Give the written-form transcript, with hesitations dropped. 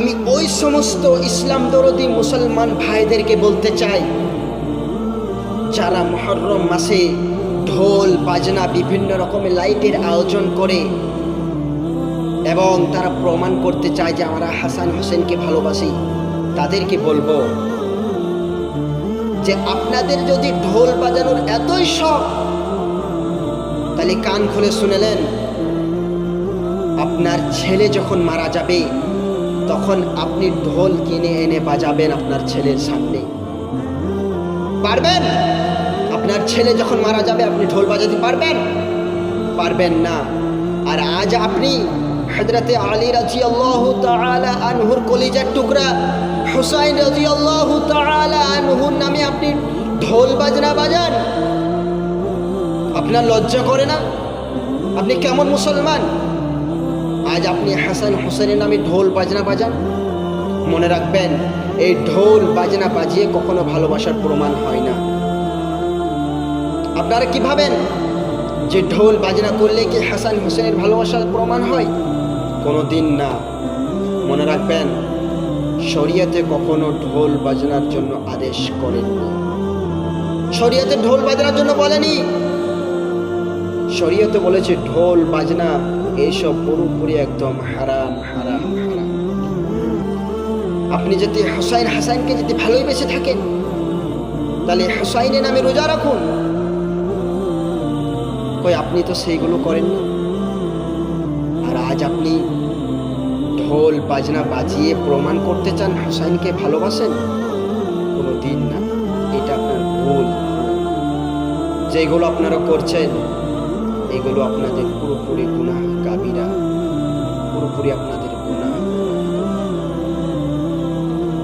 আমি ওই সমস্ত ইসলাম দরদি মুসলমান ভাইদেরকে বলতে চাই, যারা মুহররম মাসে ঢোল বাজনা বিভিন্ন রকমের লাইটের আয়োজন করে এবং তারা প্রমাণ করতে চায় যে আমরা হাসান হোসেনকে ভালোবাসি, তাদেরকে বলবো যে আপনাদের যদি ঢোল বাজানোর এতই শখ, তাহলে কান খুলে শুনেলেন, আপনার ছেলে যখন মারা যাবে তখন আপনি ঢোল কিনে এনে বাজাবেন আপনার ছেলের সামনে। পারবেন? আপনার ছেলে যখন মারা যাবে আপনি ঢোল বাজাতে পারবেন? পারবেন না। আর আজ আপনি হযরতে আলী রাদিয়াল্লাহু তাআলা আনহুর কলিজার টুকরা হুসাইন রাদিয়াল্লাহু তাআলা আনহুর নামে আপনি ঢোল বাজনা বাজান। আপনার লজ্জা করে না? আপনি কেমন মুসলমান? আজ আপনি হাসান হোসেনের নামে ঢোল বাজনা বাজান। মনে রাখবেন, এই ঢোল বাজনা বাজিয়ে কখনো ভালোবাসার প্রমাণ হয় না। আপনারা কি ভাবেন যে ঢোল বাজনা করলে কি হাসান হোসেনের ভালোবাসার প্রমাণ হয়? কোনো দিন না। মনে রাখবেন, শরীয়তে কখনো ঢোল বাজনার জন্য আদেশ করেননি। শরীয়তে ঢোল বাজনার জন্য বলেনি। শরীয়তে বলেছে ঢোল বাজনা এইসব পুরোপুরি একদম হারাম হারাম হারাম। আপনি যদি হাসাইনকে যদি ভালোই বেঁচে থাকেন, তাহলে হুসাইনের নামে রোজা রাখুন। কই আপনি তো সেইগুলো করেন না। আর আজ আপনি ঢোল বাজনা বাজিয়ে প্রমাণ করতে চান হুসাইনকে ভালোবাসেন? কোনো দিন না। এটা আপনার ভুল। যেগুলো আপনারা করছেন এগুলো আপনাদের পুরোপুরি গুনাহ কাবিরা, পুরোপুরি আপনাদের